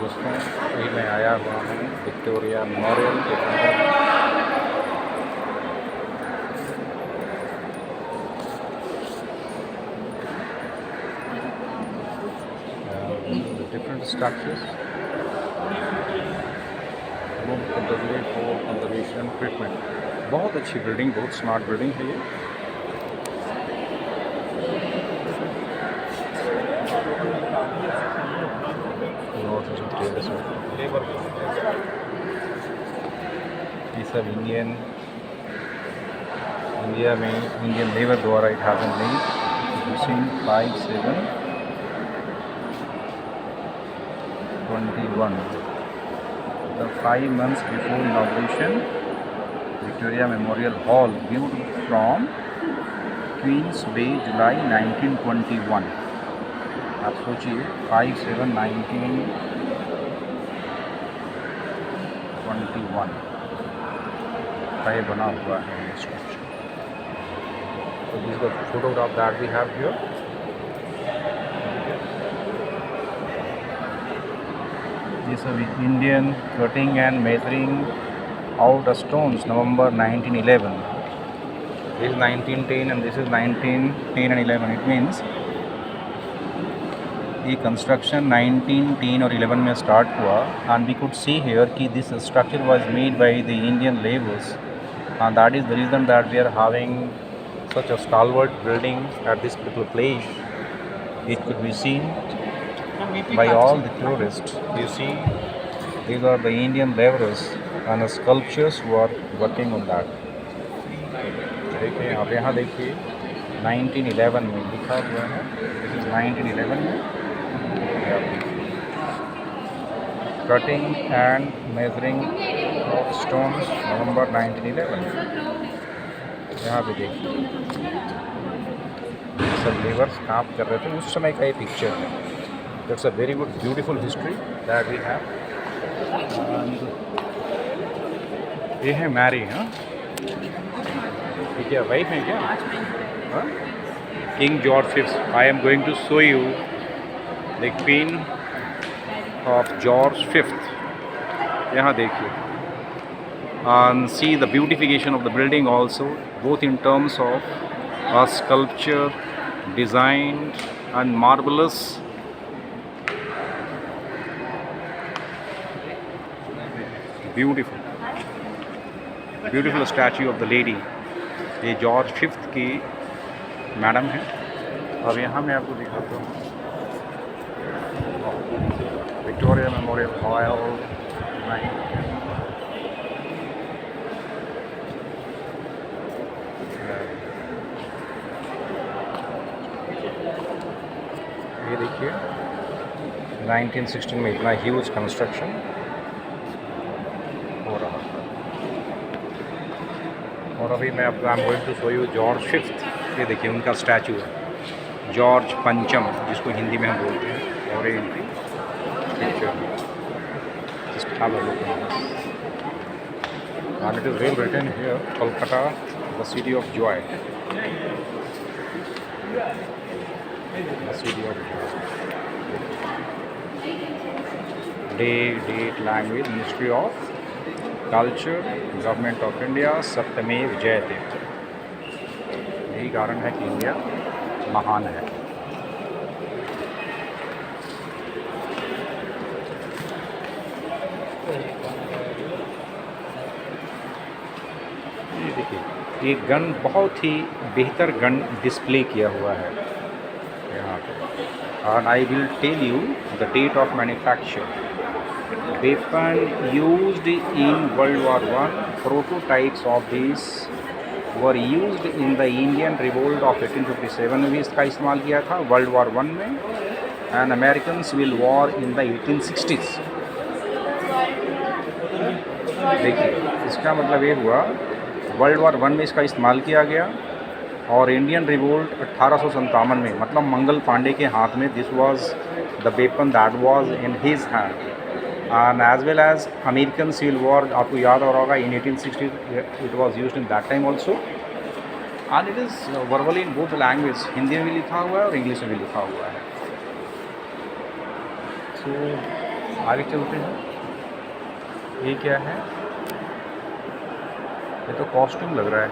दोस्तों, अभी मैं आया हुआ हूँ विक्टोरिया मेमोरियल के अंदर। Different structures for conservation treatment. बहुत अच्छी बिल्डिंग, बहुत स्मार्ट बिल्डिंग है ये। ये सब इंडिया में इंडियन लेबर द्वारा it has been made between 5/7/21. The 5 months before inauguration, Victoria Memorial Hall, viewed from Queens Bay, July 1921. आप सोचिए 5/7/1921 का ये बना हुआ है structure. So this is the photograph that we have here. This is Indian cutting and measuring out stones, November 1911. This is 1910 and this is 1910 and 11. It means the construction 1910 or 11 में start हुआ, and we could see here कि this structure was made by the Indian laborers, and that is the reason that we are having such a stalwart building at this particular place. It could be seen by all the tourists. You see, these are the Indian laborers and the sculptures who are working on that. देखिए आप यहाँ देखिए 1911 में लिखा हुआ है। This is 1911 में cutting and measuring of stones, November 1911। यहाँ पे देखिए सब लेबर्स काम कर रहे थे उस समय का ये पिक्चर है। That's a very good beautiful history that we have. ये है मैरी, हाँ ठीक है, वाइफ है क्या? हाँ, king George fifth. I am going to show you the queen of George fifth. यहाँ देखिए and see the beautification of the building also, both in terms of sculpture, design and marvelous beautiful statue of the lady। ये George fifth की madam है। अब यहाँ मैं आपको दिखाता हूँ विक्टोरिया मेमोरियल हॉल। ये देखिए 1916 में इतना ह्यूज कंस्ट्रक्शन हो रहा था। और अभी मैं आपको I am going to show you George fifth. ये देखिए उनका स्टैचू है, जॉर्ज पंचम जिसको हिंदी में हम बोलते हैं। और ये picture just have a look and it is well written here, Kolkata the city of joy. Date language, Ministry of Culture, Government of India, सत्यमेव जयते। यही कारण है कि इंडिया महान है। ये देखिए ये गन बहुत ही बेहतर गन डिस्प्ले किया हुआ है यहाँ पे। And I will tell you the date of manufacture. Weapon used in World War I, prototypes of these were used in the Indian Revolt of 1857 में भी इसका इस्तेमाल किया था, वर्ल्ड वॉर वन में, and American Civil War in the 1860s। देखिए इसका मतलब ये हुआ वर्ल्ड वॉर वन में इसका इस्तेमाल किया गया, और इंडियन रिवोल्ट 1857 में, मतलब मंगल पांडे के हाथ में, this was the weapon that was in his hand. And as well as American civil war, आपको याद हो रहा होगा, in 1860 it was used in that time also. And it is verbally in both language, Hindi में भी लिखा हुआ है और इंग्लिश में भी लिखा हुआ है। सो आगे चलते हैं। ये क्या है? ये तो कॉस्ट्यूम लग रहा है।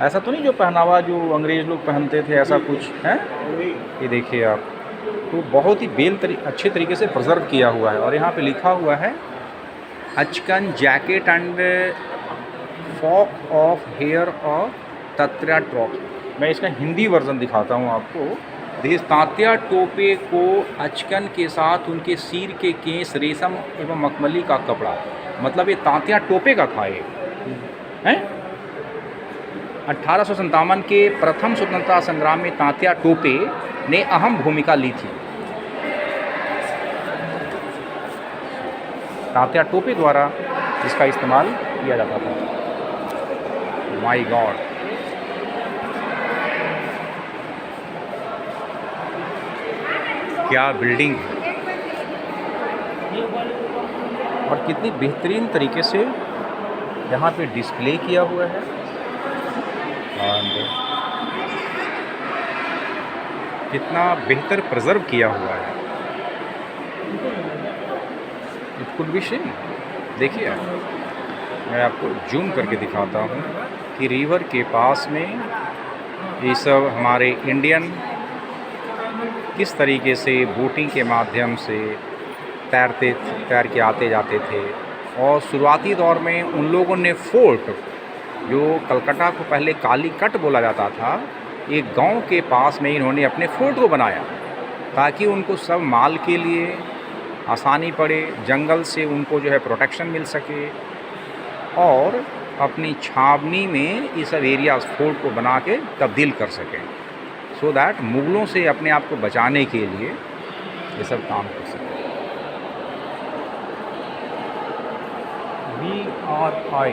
ऐसा तो नहीं जो पहनावा जो अंग्रेज़ लोग पहनते थे, ऐसा कुछ है? ये देखिए आप, तो बहुत ही अच्छे तरीके से प्रिजर्व किया हुआ है। और यहाँ पे लिखा हुआ है achkan jacket and lock of hair of Tatya Tope. मैं इसका हिंदी वर्जन दिखाता हूँ आपको। देखिए, तात्या टोपे को अचकन के साथ उनके सिर के केस रेशम एवं मखमली का कपड़ा, मतलब ये तात्या टोपे का था ये हैं। 1857 के प्रथम स्वतंत्रता संग्राम में तात्या टोपे ने अहम भूमिका ली थी। तात्या टोपे द्वारा इसका इस्तेमाल किया जाता था। माय गॉड, क्या बिल्डिंग है और कितनी बेहतरीन तरीके से यहाँ पे डिस्प्ले किया हुआ है। और कितना बेहतर प्रिजर्व किया हुआ है। It could be seen. देखिए, मैं आपको जूम करके दिखाता हूँ कि रिवर के पास में ये सब हमारे इंडियन किस तरीके से बोटिंग के माध्यम से तैर के आते जाते थे। और शुरुआती दौर में उन लोगों ने फोर्ट, जो कलकत्ता को पहले कालीकट बोला जाता था, एक गांव के पास में इन्होंने अपने फोर्ट को बनाया ताकि उनको सब माल के लिए आसानी पड़े, जंगल से उनको जो है प्रोटेक्शन मिल सके, और अपनी छावनी में ये सब एरियाज फोर्ट को बना के तब्दील कर सकें, सो दैट मुग़लों से अपने आप को बचाने के लिए ये सब काम कर सकें। VRI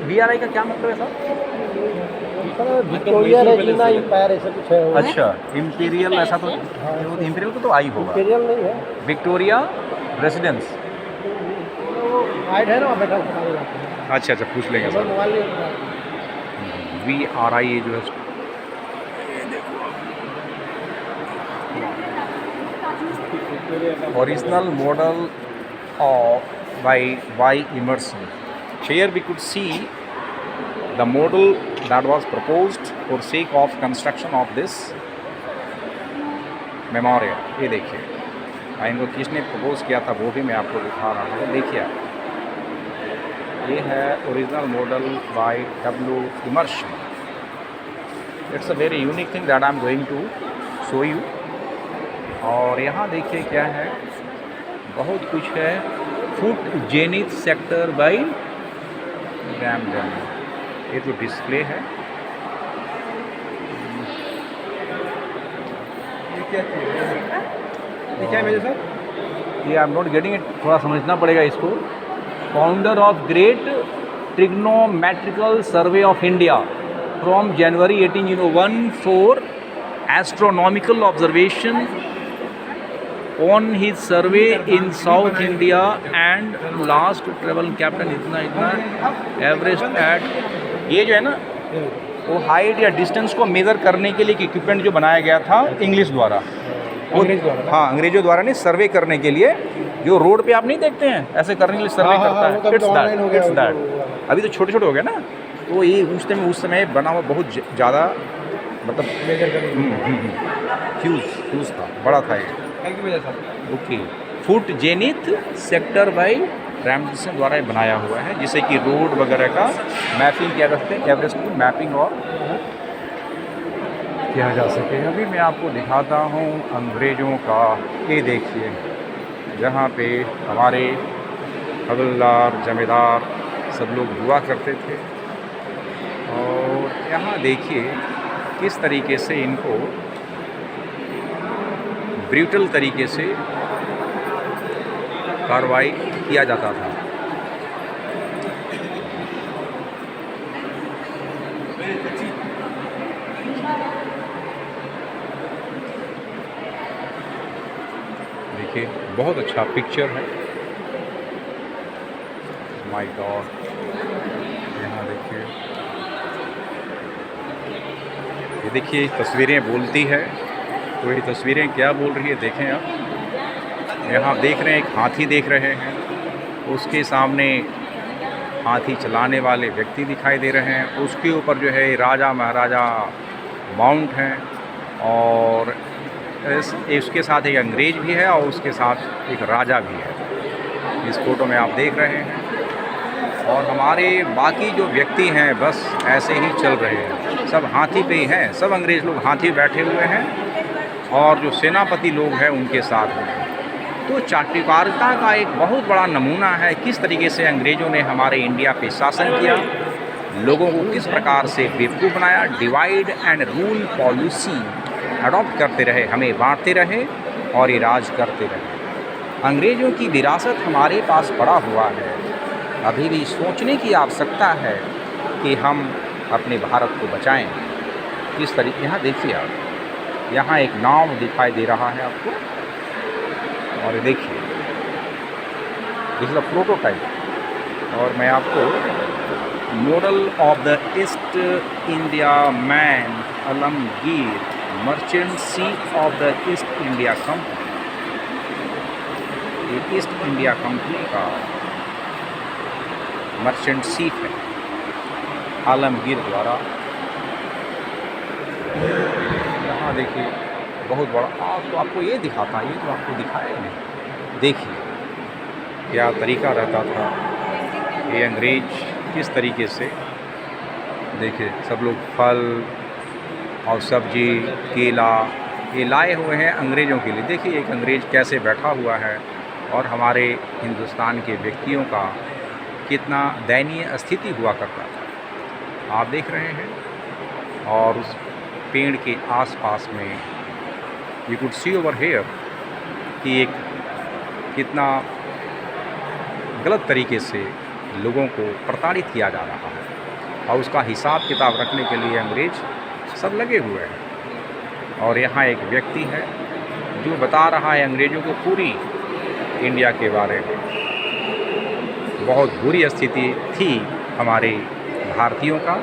VRI का क्या मतलब है सर? विक्टोरिया रेजिना एम्पायर ऐसा कुछ है। अच्छा, इम्पीरियल, ऐसा तो इम्पीरियल तो आई होगा। इम्पीरियल नहीं है, विक्टोरिया रेजिडेंस। गाइड है ना वहाँ बैठा। अच्छा, पूछ लेंगे सर। मोबाइल VRI जो है original model of by Emerson. Here we could see the model that was proposed for sake of construction of this memorial. ये देखिए, इनको किसने प्रपोज किया था वो भी मैं आपको दिखा रहा हूँ। देखिए, ये है original model by W. Emerson. It's a very unique thing that I am going to show you. और यहाँ देखिए क्या है, बहुत कुछ है। Foot zenith sector by RAM जन, ये जो डिस्प्ले है। क्या है सर? ये I am not getting it, थोड़ा समझना पड़ेगा इसको। Founder of great trigonometrical survey of India from January 1801 for astronomical observation on his survey in South India and last travel captain इतना एवरेस्ट एट। ये जो है ना, वो हाइट या डिस्टेंस को मेज़र करने के लिए इक्विपमेंट जो बनाया गया था इंग्लिश द्वारा, वो हाँ अंग्रेजों द्वारा नहीं, सर्वे करने के लिए। जो रोड पे आप नहीं देखते हैं ऐसे करने के लिए सर्वे करता है, इट्स दैट। अभी तो छोटे छोटे हो गए ना, तो ये उस समय बना हुआ बहुत ज़्यादा, मतलब ह्यूज था, बड़ा था ये। Okay, foot zenith sector by Ramson द्वारा ये बनाया हुआ है, जिससे कि रोड वगैरह का मैपिंग किया जा सके, एवरेस्ट की मैपिंग और किया जा सके। अभी मैं आपको दिखाता हूँ अंग्रेज़ों का। ये देखिए, जहाँ पे हमारे हवलदार जमींदार सब लोग हुआ करते थे। और यहाँ देखिए किस तरीके से इनको ब्रूटल तरीके से कार्रवाई किया जाता था। देखिए, बहुत अच्छा पिक्चर है। माय गॉड, यहाँ देखिए, ये देखिए तस्वीरें बोलती है तो ये तस्वीरें क्या बोल रही है देखें आप। यहाँ देख रहे हैं एक हाथी देख रहे हैं, उसके सामने हाथी चलाने वाले व्यक्ति दिखाई दे रहे हैं, उसके ऊपर जो है राजा महाराजा माउंट हैं और इसके साथ एक अंग्रेज भी है और उसके साथ एक राजा भी है, इस फोटो में आप देख रहे हैं। और हमारे बाकी जो व्यक्ति हैं बस ऐसे ही चल रहे हैं, सब हाथी पे ही हैं, सब अंग्रेज़ लोग हाथी बैठे हुए हैं और जो सेनापति लोग हैं उनके साथ हैं। तो चाटुकारिता का एक बहुत बड़ा नमूना है किस तरीके से अंग्रेज़ों ने हमारे इंडिया पे शासन किया, लोगों को किस प्रकार से बेवकूफ़ बनाया, divide and rule policy adopt करते रहे, हमें बांटते रहे और ये राज करते रहे। अंग्रेज़ों की विरासत हमारे पास पड़ा हुआ है, अभी भी सोचने की आवश्यकता है कि हम अपने भारत को बचाएं। किस तरीके, यहाँ देखिए आप, यहाँ एक नाव दिखाई दे रहा है आपको और देखिए दिस इज द प्रोटोटाइप। और मैं आपको model of the east India man Alamgir merchant ship of the east India company, ये ईस्ट इंडिया कंपनी का मर्चेंट शिप है आलमगीर द्वारा। यहाँ देखिए बहुत बड़ा, तो आपको ये दिखाता, ये तो आपको दिखाया नहीं। देखिए क्या तरीका रहता था, ये अंग्रेज किस तरीके से, देखिए सब लोग फल और सब्जी केला ये लाए हुए हैं अंग्रेज़ों के लिए। देखिए एक अंग्रेज़ कैसे बैठा हुआ है और हमारे हिंदुस्तान के व्यक्तियों का कितना दयनीय स्थिति हुआ करता था आप देख रहे हैं। और उस पेड़ के आसपास में you could see over here कि एक कितना गलत तरीके से लोगों को प्रताड़ित किया जा रहा है और उसका हिसाब किताब रखने के लिए अंग्रेज सब लगे हुए हैं। और यहाँ एक व्यक्ति है जो बता रहा है अंग्रेज़ों को पूरी इंडिया के बारे में। बहुत बुरी स्थिति थी हमारे भारतीयों का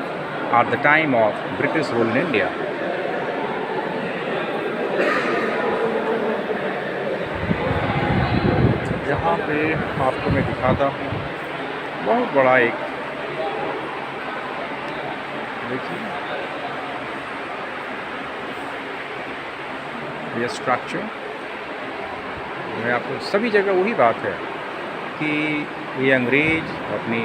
at the time of British rule in India. यहाँ पे आपको मैं दिखाता हूँ बहुत बड़ा एक, देखिए ये स्ट्रक्चर। मैं आपको सभी जगह वही बात है कि ये अंग्रेज अपनी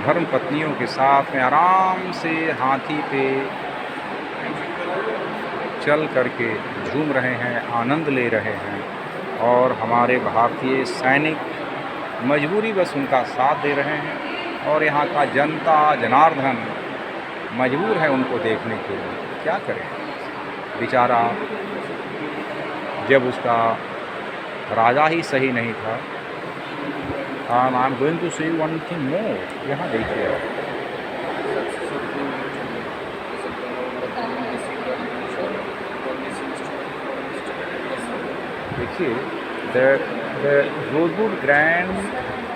धर्म पत्नियों के साथ में आराम से हाथी पे चल करके झूम रहे हैं, आनंद ले रहे हैं और हमारे भारतीय सैनिक मजबूरी बस उनका साथ दे रहे हैं और यहाँ का जनता जनार्दन मजबूर है उनको देखने के लिए। क्या करें बेचारा, जब उसका राजा ही सही नहीं था। आई एम गोइंग टू से वन थिंग मोर। यहाँ देखिए देखिए द रोजवुड ग्रैंड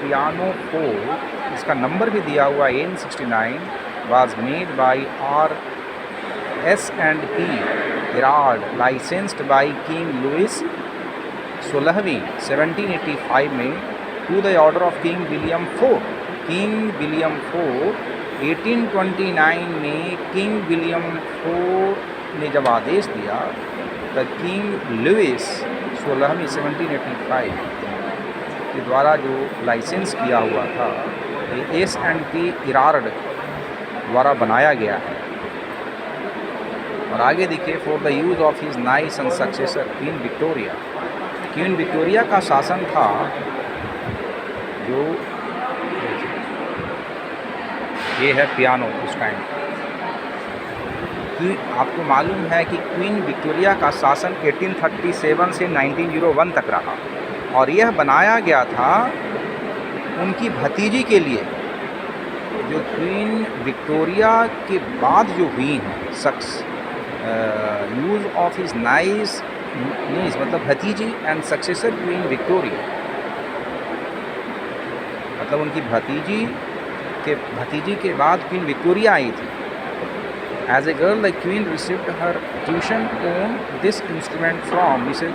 पियानो 4, इसका नंबर भी दिया हुआ N69 was made by R.S.&P Gerard, licensed by king Louis 16वीं 1785 में to the order of king William IV। King William IV 1829 में किंग विलियम IV ने जब आदेश दिया द किंग लुइस 16वीं 1785 के द्वारा जो लाइसेंस किया हुआ था ये S&P Gerard द्वारा बनाया गया है। और आगे देखिए for the use of his nice and successor queen Victoria. Queen Victoria का शासन था जो, ये है पियानो उस टाइम कि आपको मालूम है कि क्वीन विक्टोरिया का शासन 1837 से 1901 तक रहा और यह बनाया गया था उनकी भतीजी के लिए जो क्वीन विक्टोरिया के बाद जो हुई हैं शख्स। यूज़ ऑफ हिज नाइस नीस मतलब भतीजी एंड सक्सेसर क्वीन विक्टोरिया, मतलब उनकी भतीजी के बाद क्वीन विक्टोरिया आई थी। As a girl, the queen received her tuition on this instrument from, इसे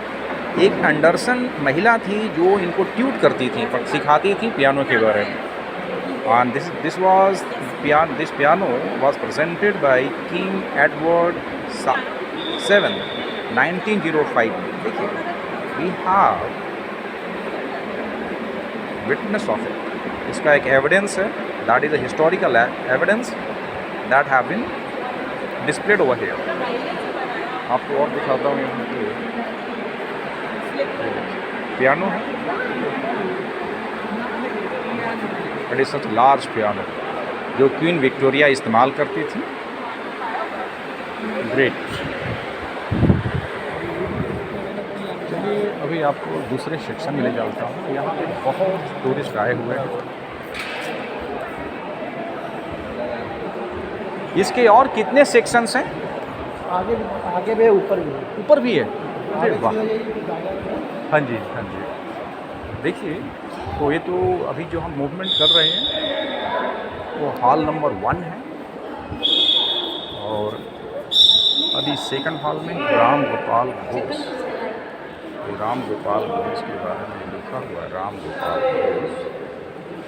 एक एंडरसन महिला थी जो इनको ट्यूट करती थी, सिखाती थी पियानो के बारे में. And this piano was presented by King Edward VII 1905. देखिए, we have witness of it. इसका एक एविडेंस है, that is a historical evidence that have been displayed over here. आपको और दिखाता हूँ. यहाँ पे पियानो है. It is such large piano जो क्वीन विक्टोरिया इस्तेमाल करती थी. ग्रेट. चलिए अभी आपको दूसरे सेक्शन में ले जाता हूँ. यहाँ पे बहुत टूरिस्ट आए हुए हैं. इसके और कितने सेक्शंस हैं? आगे भी ऊपर भी है. ऊपर भी है. अरे वाह. वाह. हाँ जी, हाँ जी. देखिए, तो ये तो अभी जो हम मूवमेंट कर रहे हैं वो हॉल नंबर 1 है, और अभी सेकंड हॉल में राम गोपाल घोष. राम गोपाल घोष के बारे में लिखा हुआ है. राम गोपाल घोष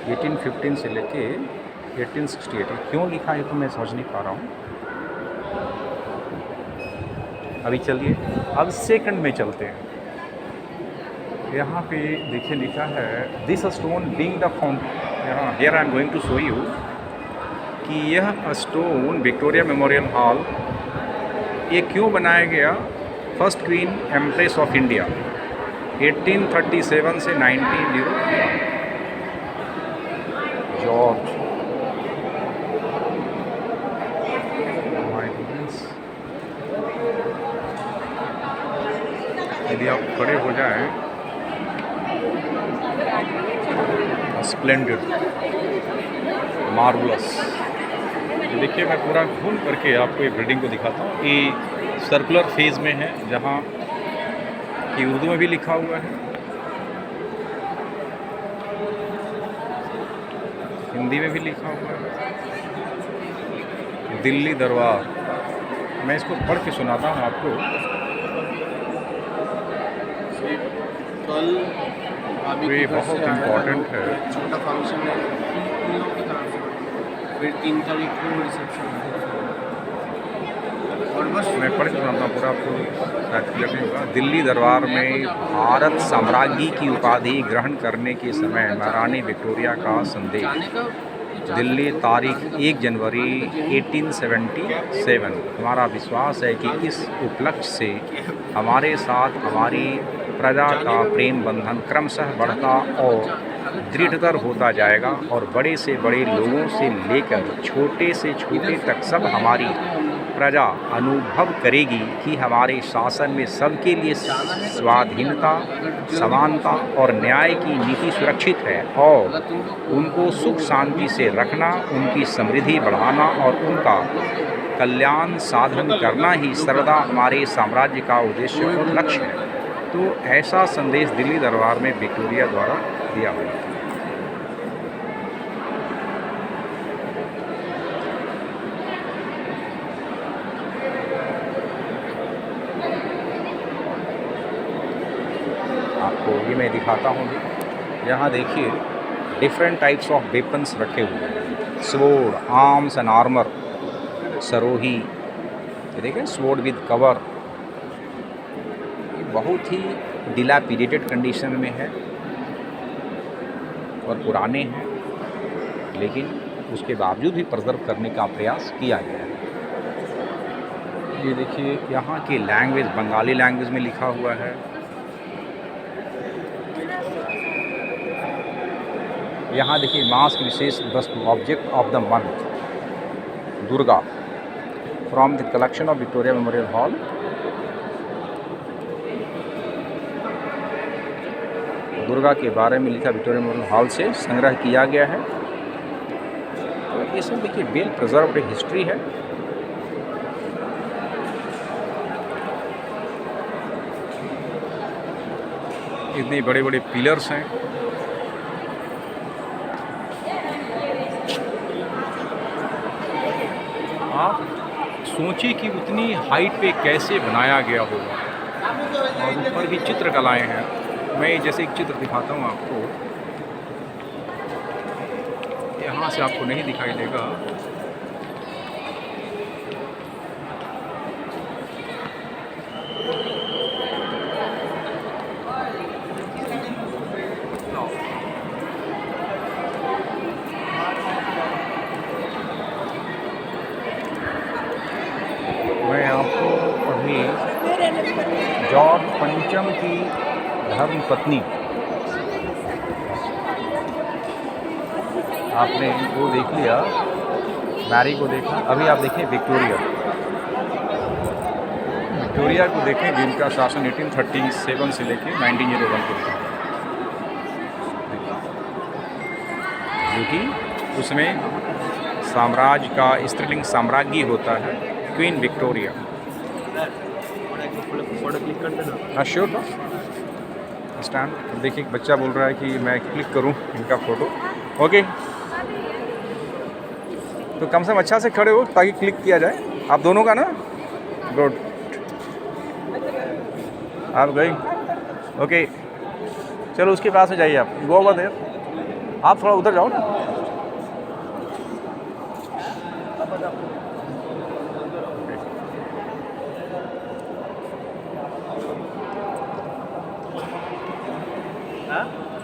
1815 से लेके 1868. क्यों लिखा है तो मैं समझ नहीं पा रहा हूँ. अभी चलिए अब सेकंड में चलते हैं. यहाँ पे देखिए लिखा है this stone being the fountain. Here I am going to show you कि यह स्टोन विक्टोरिया मेमोरियल हॉल ये क्यों बनाया गया. First queen empress of India 1837 से 1901. जॉर्ज. यदि आप खड़े हो जाएं. Splendid, marvellous. देखिए मैं पूरा घूम करके आपको ये बिल्डिंग को दिखाता हूँ. ये सर्कुलर फेज़ में है जहाँ कि उर्दू में भी लिखा हुआ है, हिंदी में भी लिखा हुआ है. दिल्ली दरबार. मैं इसको पढ़ के सुनाता हूँ आपको. कल ये बहुत इम्पोर्टेंट है. छोटा फंक्शन है इन लोगों की तरफ से, फिर 3 तारीख को रिसेप्शन है. और बस मैं पढ़ के सुनाता हूँ पूरा, आपको शायद क्लियर नहीं होगा. दिल्ली दरबार में भारत साम्राज्ञी की उपाधि ग्रहण करने के समय महारानी विक्टोरिया का संदेश. जाने का दिल्ली तारीख 1 जनवरी 1877. हमारा विश्वास है कि इस उपलक्ष्य से हमारे साथ हमारी प्रजा का प्रेम बंधन क्रमशः बढ़ता और दृढ़तर होता जाएगा, और बड़े से बड़े लोगों से लेकर छोटे से छोटे तक सब हमारी प्रजा अनुभव करेगी कि हमारे शासन में सबके लिए स्वाधीनता, समानता और न्याय की नीति सुरक्षित है, और उनको सुख शांति से रखना, उनकी समृद्धि बढ़ाना और उनका कल्याण साधन करना ही सर्वदा हमारे साम्राज्य का उद्देश्य और लक्ष्य है. तो ऐसा संदेश दिल्ली दरबार में विक्टोरिया द्वारा दिया हुआ है. आपको ये मैं दिखाता हूँ. यहाँ देखिए डिफरेंट टाइप्स ऑफ वेपन्स रखे हुए हैं. Sword, arms and armour, Sarohi. ये देखिए स्वॉर्ड विद कवर. बहुत ही डिलैपिडेटेड कंडीशन में है और पुराने हैं, लेकिन उसके बावजूद भी प्रिजर्व करने का प्रयास किया गया है. ये देखिए यहाँ की लैंग्वेज बंगाली लैंग्वेज में लिखा हुआ है. यहाँ देखिए मास की विशेष वस्तु, object of the month, Durga, from the collection of Victoria memorial hall. Durga के बारे में लिखा विक्टोरिया मेमोरियल हॉल से संग्रह किया गया है. तो ये सब देखिए वेल प्रिजर्व्ड हिस्ट्री है. इतने बड़े बड़े पिलर्स हैं. आप सोचिए कि उतनी हाइट पे कैसे बनाया गया होगा, और ऊपर भी चित्रकलाएँ हैं। मैं जैसे एक चित्र दिखाता हूँ आपको, यहाँ से आपको नहीं दिखाई देगा। मैं आपको अभी जॉर्ज पंचम की धर्मपत्नी, आपने वो देख लिया, मैरी को देखा, अभी आप देखें विक्टोरिया। विक्टोरिया को देखें जिनका शासन 1837 से लेके 1901 के लिए, जो कि उसमें साम्राज्य का स्त्रीलिंग साम्राज्ञी होता है, क्वीन विक्टोरिया। फोटो क्लिक कर देना। हाँ श्योर था स्टैंड। देखिए एक बच्चा बोल रहा है कि मैं क्लिक करूं इनका फ़ोटो। ओके, तो कम से कम अच्छा से खड़े हो ताकि क्लिक किया जाए। आप दोनों का ना, गुड, आप गई। ओके, चलो उसके पास में जाइए, आप गो ओवर देयर, आप थोड़ा उधर जाओ ना।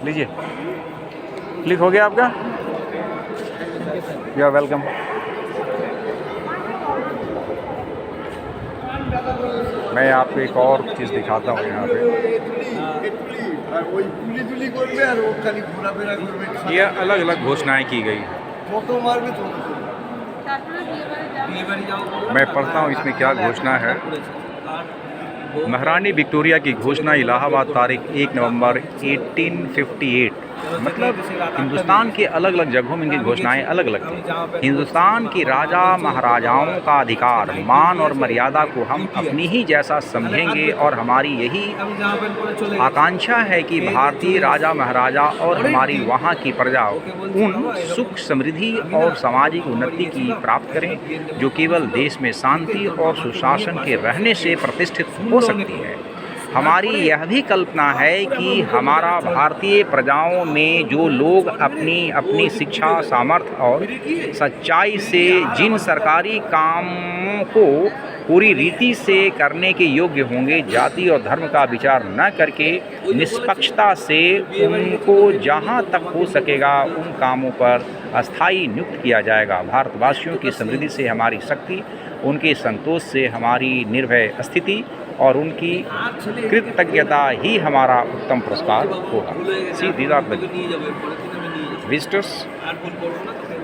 लीजिए, क्लिक हो गया आपका, यू आर वेलकम। मैं आपको एक और चीज़ दिखाता हूँ यहाँ पे। ये अलग अलग घोषणाएं की गई हैं, मैं पढ़ता हूँ इसमें क्या घोषणा है। महारानी विक्टोरिया की घोषणा इलाहाबाद तारीख 1 नवंबर 1858। मतलब हिंदुस्तान के अलग अलग जगहों में इनकी घोषणाएं अलग अलग थी। हिंदुस्तान की राजा महाराजाओं का अधिकार, मान और मर्यादा को हम अपनी ही जैसा समझेंगे, और हमारी यही आकांक्षा है कि भारतीय राजा महाराजा और हमारी वहाँ की प्रजा उन सुख समृद्धि और सामाजिक उन्नति की प्राप्त करें जो केवल देश में शांति और सुशासन के रहने से प्रतिष्ठित हो सकती है। हमारी यह भी कल्पना है कि हमारा भारतीय प्रजाओं में जो लोग अपनी अपनी शिक्षा, सामर्थ्य और सच्चाई से जिन सरकारी कामों को पूरी रीति से करने के योग्य होंगे, जाति और धर्म का विचार न करके निष्पक्षता से उनको जहां तक हो सकेगा उन कामों पर अस्थायी नियुक्त किया जाएगा। भारतवासियों की समृद्धि से हमारी शक्ति, उनके संतोष से हमारी निर्भय स्थिति और उनकी कृतज्ञता ही हमारा उत्तम पुरस्कार होगा। See these are the visitors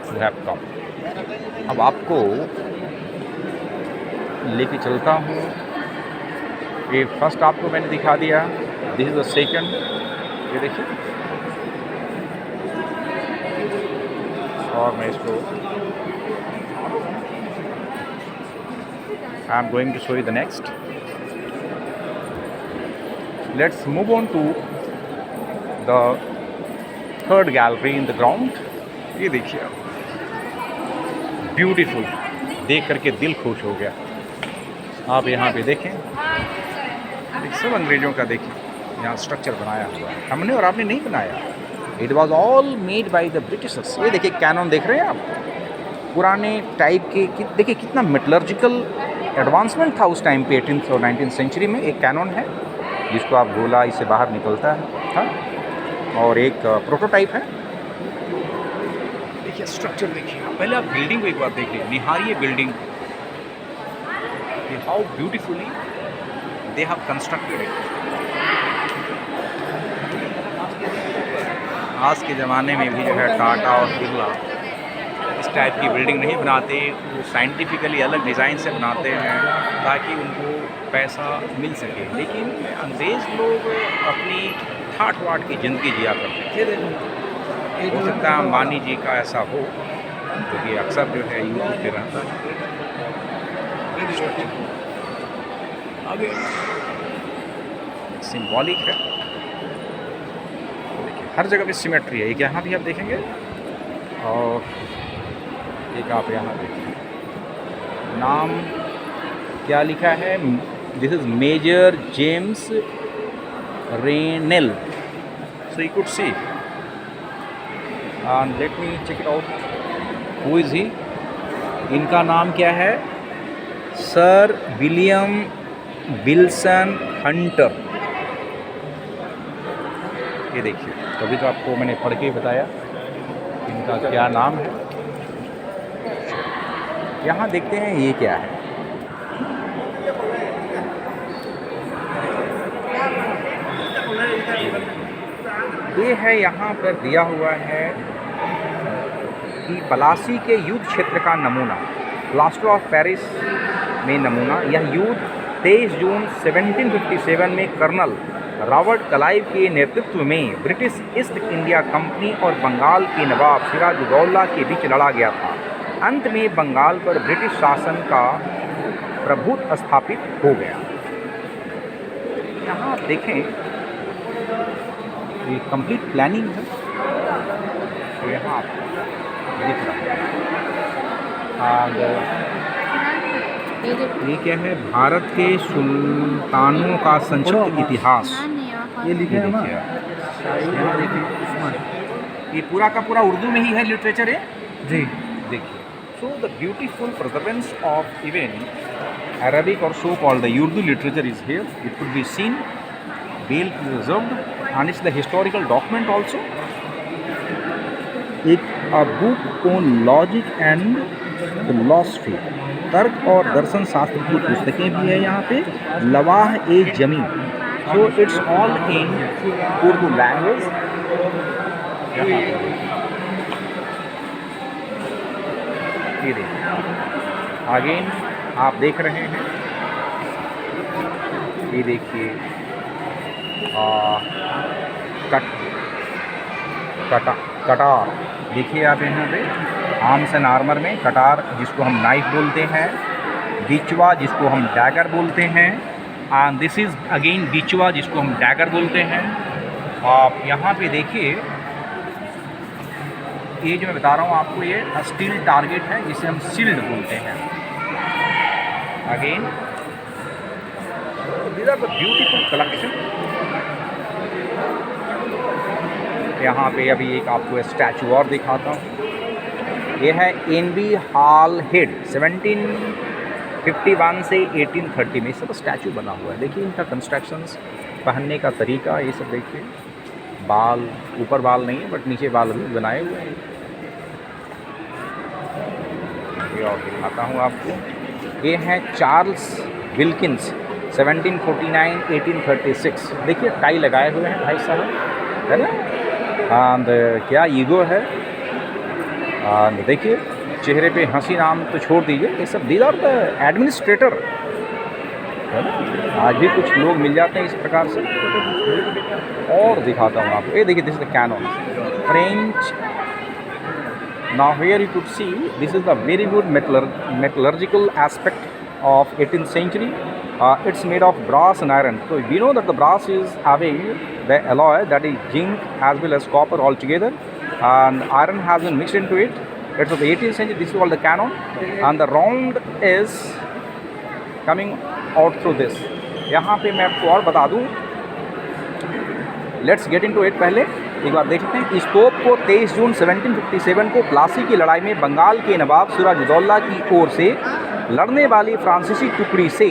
who have come. अब आपको लेके चलता हूँ, ये फर्स्ट आपको मैंने दिखा दिया, दिस इज द सेकंड। ये देखिए, और मैं इसको I am going to show you the next. Let's move on to the third gallery in the ground. ये देखिए आप, ब्यूटीफुल, देख करके दिल खुश हो गया। आप यहाँ पे देखें, सब अंग्रेज़ों का देखिए यहाँ स्ट्रक्चर बनाया हुआ है, हमने और आपने नहीं बनाया। It was all made by the Britishers. ये देखिए कैनन देख रहे हैं आप, पुराने टाइप के, देखिए कितना मेटलर्जिकल एडवांसमेंट था उस टाइम पे। 18th और 19th सेंचुरी में एक कैनन है जिसको आप गोला इससे बाहर निकलता है, हाँ, और एक प्रोटोटाइप है। देखिए स्ट्रक्चर देखिए, पहले आप बिल्डिंग को एक बार देखिए, निहारिए building, how beautifully they have constructed it. आज के ज़माने में भी जो है टाटा और बिरला इस टाइप की बिल्डिंग नहीं बनाते, वो साइंटिफिकली अलग डिज़ाइन से बनाते हैं ताकि उनको पैसा मिल सके। लेकिन अंग्रेज़ लोग अपनी ठाट वाट की ज़िंदगी जिया करते थे। हो सकता है अंबानी जी का ऐसा हो, क्योंकि अक्सर जो है यूट्यूब पे रहता है। आगे सिंबॉलिक है, देखिए हर जगह पे सिमेट्री है। एक यहाँ भी आप देखेंगे, और एक आप यहाँ देखिए, नाम क्या लिखा है? This is Major James Rennell. So you could see. And let me check it out. Who is he? इनका नाम क्या है? Sir William Wilson Hunter. ये देखिए, तभी तो आपको मैंने पढ़ के बताया इनका क्या नाम है. यहाँ देखते हैं ये क्या है. ये है, यहाँ पर दिया हुआ है कि पलासी के युद्ध क्षेत्र का नमूना, प्लास्टर ऑफ पेरिस में नमूना. यह युद्ध 23 जून 1757 में कर्नल रॉबर्ट क्लाइव के नेतृत्व में ब्रिटिश ईस्ट इंडिया कंपनी और बंगाल के नवाब सिराजुद्दौला के बीच लड़ा गया था. अंत में बंगाल पर ब्रिटिश शासन का प्रभुत्व स्थापित हो गया. यहाँ आप देखें, ये कंप्लीट प्लानिंग है. तो यहाँ आपको दिख रहा है. ये क्या है? भारत के सुल्तानों का संक्षिप्त इतिहास. ये लिखे हैं ना, यहाँ देखिए, ये पूरा का पूरा उर्दू में ही है लिटरेचर है जी. देखिए. So the beautiful प्रिजर्वेंस of even Arabic or so called the Urdu literature is here. It could be seen, well preserved, and it's the historical document also. एक a book on logic and philosophy, तर्क और दर्शन शास्त्र की पुस्तकें भी है यहाँ पे. लवाह ए जमी. So it's all in Urdu language. ये देखिए, अगेन आप देख रहे हैं, ये देखिए कटार. देखिए आप यहाँ पे आर्म्स एंड आर्मर में कटार, जिसको हम नाइफ बोलते हैं. बिचवा, जिसको हम डैगर बोलते हैं. एंड दिस इज़ अगेन बिचवा, जिसको हम डैगर बोलते हैं. आप यहाँ पे देखिए, ये जो मैं बता रहा हूँ आपको, ये स्टील टारगेट है, जिसे हम शील्ड बोलते हैं. Again, these are the beautiful collection. यहाँ पे अभी एक आपको स्टैचू और दिखाता हूँ. ये है एनबी हॉल हेड, 1751 से 1830 में सब स्टैचू बना हुआ है. देखिए इनका कंस्ट्रक्शंस, पहनने का तरीका, ये सब देखिए. बाल, ऊपर बाल नहीं है बट नीचे बाल भी बनाए हुए हैं. ये और दिखाता हूँ आपको. ये हैं चार्ल्स विल्किंस, 1749-1836. देखिए टाई लगाए हुए हैं भाई साहब, है ना. एंड क्या ईगो है. एंड देखिए चेहरे पे हंसी. नाम तो छोड़ दीजिए, ये सब दीज आर द एडमिनिस्ट्रेटर, है ना. आज भी कुछ लोग मिल जाते हैं इस प्रकार से. और दिखाता हूँ आपको. ये देखिए, this is the cannon French. Now here you could see, this is the very good metallurgical aspect of 18th century. It's made of brass and iron. So we know that the brass is having the alloy, that is zinc as well as copper all together, and iron has been mixed into it. It's of the 18th century. This is called the cannon, and the round is coming out through this. यहाँ पे मैं आपको और बता दूँ. Let's get into it. पहले एक बार देखते हैं. इस तोप को 23 जून 1757 को प्लासी की लड़ाई में बंगाल के नवाब सिराजुद्दौला की ओर से लड़ने वाली फ्रांसीसी टुकड़ी से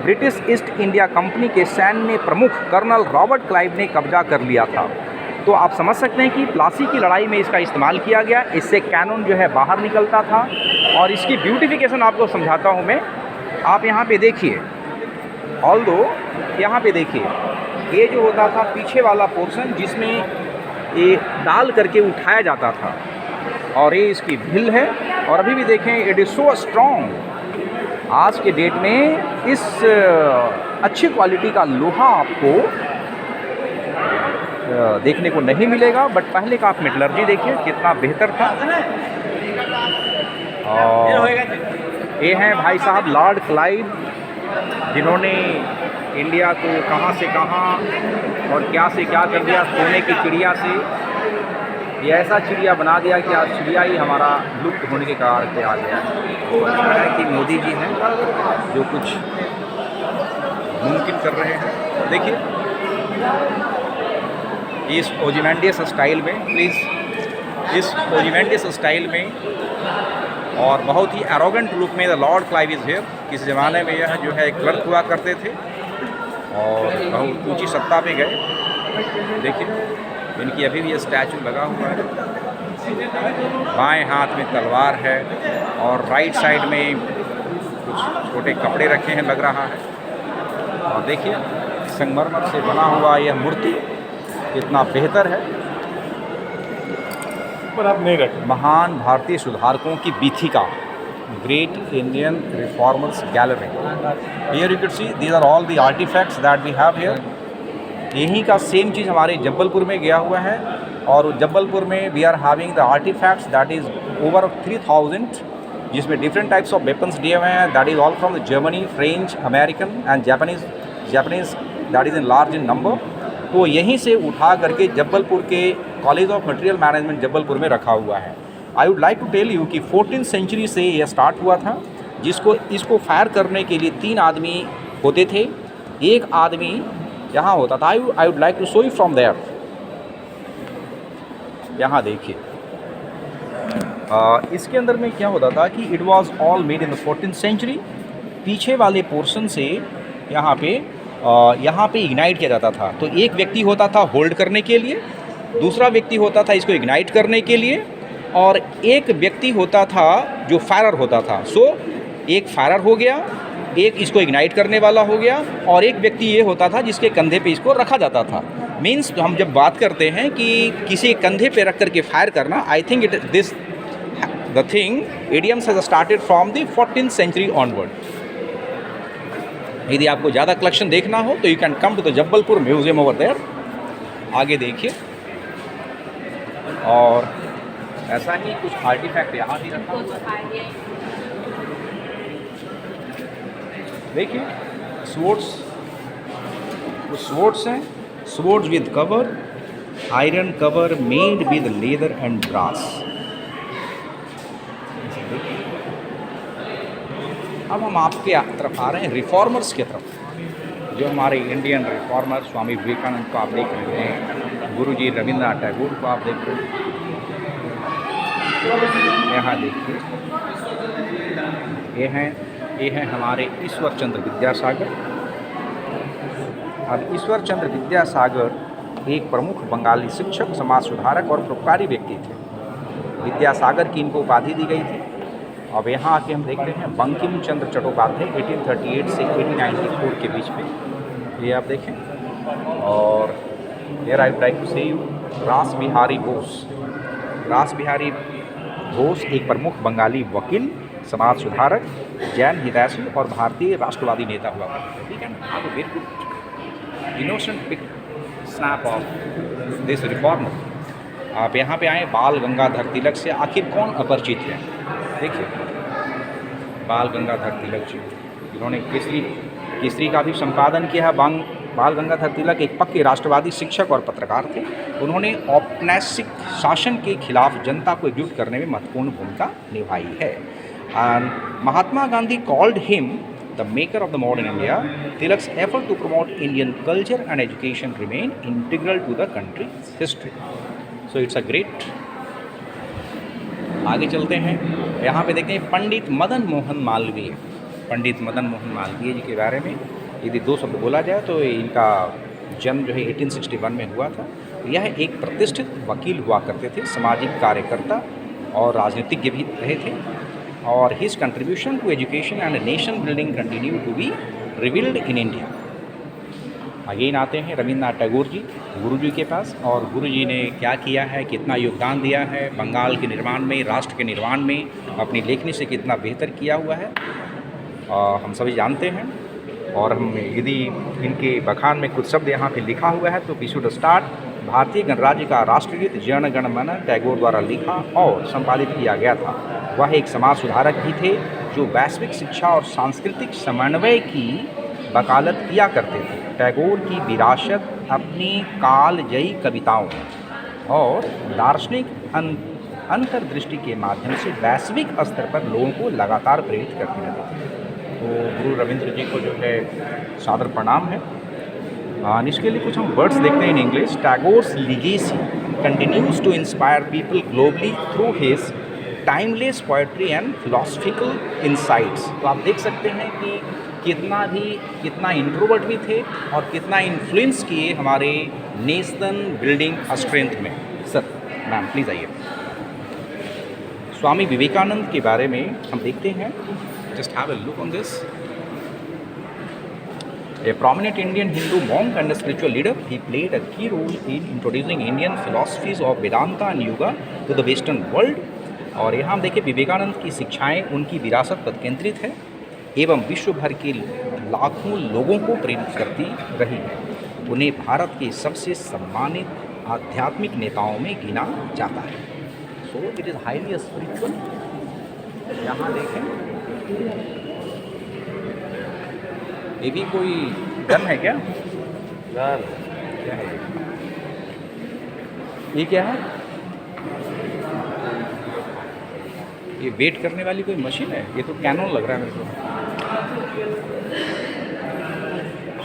ब्रिटिश ईस्ट इंडिया कंपनी के सैन्य प्रमुख कर्नल रॉबर्ट क्लाइव ने कब्जा कर लिया था. तो आप समझ सकते हैं कि प्लासी की लड़ाई में इसका इस्तेमाल किया गया. इससे कैनन जो है बाहर निकलता था. और इसकी ब्यूटिफिकेशन आपको समझाता हूँ मैं. आप यहाँ पे देखिए, ऑल्दो यहाँ पे देखिए, ये जो होता था पीछे वाला पोर्शन, जिसमें ये डाल करके उठाया जाता था, और ये इसकी भिल है. और अभी भी देखें, इट इज़ सो स्ट्रॉन्ग. आज के डेट में इस अच्छी क्वालिटी का लोहा आपको देखने को नहीं मिलेगा. बट पहले का आप मेटलर्जी देखिए कितना बेहतर था. और ये हैं भाई साहब लॉर्ड क्लाइव, जिन्होंने इंडिया को कहाँ से कहाँ और क्या से क्या कर दिया, सोने की चिड़िया से ये ऐसा चिड़िया बना दिया कि आज चिड़िया ही हमारा लुप्त होने के कगार पे आ गया है। तो अच्छा है कि मोदी जी हैं जो कुछ मुमकिन कर रहे हैं। देखिए इस ओजिमेंडियस स्टाइल में, प्लीज़ इस ओजिमेंडियस स्टाइल में और बहुत ही एरोगेंट लुक में the Lord Clive is here. किसी ज़माने में यह जो है क्लर्क हुआ करते थे और बहुत ऊंची सत्ता पे गए। देखिए इनकी अभी भी ये स्टैचू लगा हुआ है। बाएं हाथ में तलवार है और राइट साइड में कुछ छोटे कपड़े रखे हैं लग रहा है। और देखिए संगमरमर से बना हुआ यह मूर्ति कितना बेहतर है। पर आप नहीं रखें। महान भारतीय सुधारकों की बीथिका, great Indian reformers gallery. Here you can see these are all the artefacts that we have here. यहीं का सेम चीज़ हमारे जबलपुर में गया हुआ है और जबलपुर में we are having the artefacts that is over 3000, जिसमें डिफरेंट टाइप्स ऑफ वेपन्स दिए हुए हैं। That is all from the Germany, French, American and Japanese that is in large in number. तो यहीं से उठा करके जबलपुर के college of material management Jabalpur में रखा हुआ है। I would like to tell you कि 14th सेंचुरी से यह स्टार्ट हुआ था, इसको फायर करने के लिए 3 आदमी होते थे। एक आदमी यहाँ होता था। I would like to show you from there. यहाँ देखिए इसके अंदर में क्या होता था कि it was all made in the 14th century. पीछे वाले पोर्शन से यहाँ पे इग्नाइट किया जाता था। तो एक व्यक्ति होता था होल्ड करने के लिए, दूसरा व्यक्ति होता था इसको इग्नाइट करने के लिए, और एक व्यक्ति होता था जो फायरर होता था। सो एक फायरर हो गया, एक इसको इग्नाइट करने वाला हो गया, और एक व्यक्ति ये होता था जिसके कंधे पे इसको रखा जाता था। मीन्स हम जब बात करते हैं कि किसी कंधे पे रख करके फायर करना, I think the thing idioms has started from the 14th century onward. यदि आपको ज़्यादा कलेक्शन देखना हो तो you can come to the Jabalpur museum over there. आगे देखिए और ऐसा ही कुछ आर्टिफैक्ट यहाँ भी रखा हुआ है। देखिए स्वर्ड्स हैं, swords with cover, iron cover made with leather and brass. अब हम आपके तरफ आ रहे हैं रिफॉर्मर्स की तरफ। जो हमारे इंडियन रिफॉर्मर स्वामी विवेकानंद को आप देख रहे हैं, गुरुजी रविंद्रनाथ टैगोर को आप देख रहे हैं। यहाँ देखिए ये हैं हमारे ईश्वर चंद्र विद्यासागर। अब ईश्वर चंद्र विद्यासागर एक प्रमुख बंगाली शिक्षक, समाज सुधारक और परोपकारी व्यक्ति थे। विद्यासागर की इनको उपाधि दी गई थी। अब यहाँ आके हम देखते हैं बंकिम चंद्र चट्टोपाध्याय 1838 से 1894 के बीच में, ये आप देखें। और here I would like to say you Rash Behari Bose एक प्रमुख बंगाली वकील, समाज सुधारक, जैन हितैषी और भारतीय राष्ट्रवादी नेता हुआ करते थे। ठीक है ना। आप very good innocent pic snap of this reformer. आप यहाँ पे आए बाल गंगाधर तिलक से आखिर कौन अपरिचित है। देखिए बाल गंगाधर तिलक जी, इन्होंने केसरी का भी संपादन किया है। बाल गंगाधर तिलक एक पक्के राष्ट्रवादी शिक्षक और पत्रकार थे। उन्होंने औपनिवेशिक शासन के खिलाफ जनता को एकजुट करने में महत्वपूर्ण भूमिका निभाई है। And Mahatma Gandhi called him the maker of the modern India. Tilak's effort to promote Indian culture and education remain integral to the country history. So it's a great. आगे चलते हैं, यहाँ पे देखते हैं पंडित मदन मोहन मालवीय। पंडित मदन मोहन मालवीय जी के बारे में यदि 2 शब्द बोला जाए तो इनका जन्म जो है 1861 में हुआ था। यह एक प्रतिष्ठित वकील हुआ करते थे, सामाजिक कार्यकर्ता और राजनीतिज्ञ भी रहे थे। और his contribution to education and nation building continue to be revealed in India. Again आते हैं रविंद्रनाथ टैगोर जी, गुरु जी के पास। और गुरु जी ने क्या किया है, कितना योगदान दिया है बंगाल के निर्माण में, राष्ट्र के निर्माण में, अपनी लेखनी से कितना बेहतर किया हुआ है हम सभी जानते हैं। और हम यदि इनके बखान में कुछ शब्द यहाँ पे लिखा हुआ है तो वी शुड स्टार्ट। भारतीय गणराज्य का राष्ट्रगीत जन गण मन टैगोर द्वारा लिखा और संपादित किया गया था। वह एक समाज सुधारक भी थे जो वैश्विक शिक्षा और सांस्कृतिक समन्वय की वकालत किया करते थे। टैगोर की विरासत अपनी कालजयी कविताओं और दार्शनिक अंतर्दृष्टि के माध्यम से वैश्विक स्तर पर लोगों को लगातार प्रेरित करती रहती थी। तो गुरु रविंद्र जी को जो है सादर प्रणाम है। इसके लिए कुछ हम वर्ड्स देखते हैं in English. Tagore's legacy continues to inspire people globally through his timeless poetry and philosophical insights. तो आप देख सकते हैं कि कितना इंट्रोवर्ट भी थे और कितना इन्फ्लुएंस किए हमारे नेशन बिल्डिंग स्ट्रेंथ में। सर मैम प्लीज़ आइए। स्वामी विवेकानंद के बारे में हम देखते हैं। Just have a look on this. A prominent Indian Hindu monk and a spiritual leader, he played a key role in introducing Indian philosophies of Vedanta and Yoga to the Western world। और यहाँ हम देखिए विवेकानंद की शिक्षाएं उनकी विरासत पर केंद्रित है एवं विश्व भर के लाखों लोगों को प्रेरित करती रही है। उन्हें भारत के सबसे सम्मानित आध्यात्मिक नेताओं में गिना जाता है। So it is highly spiritual. यहाँ देखें, ये भी कोई गन है क्या? गन क्या है? ये क्या है? ये वेट करने वाली कोई मशीन है? ये तो कैनन लग रहा है मेरे को।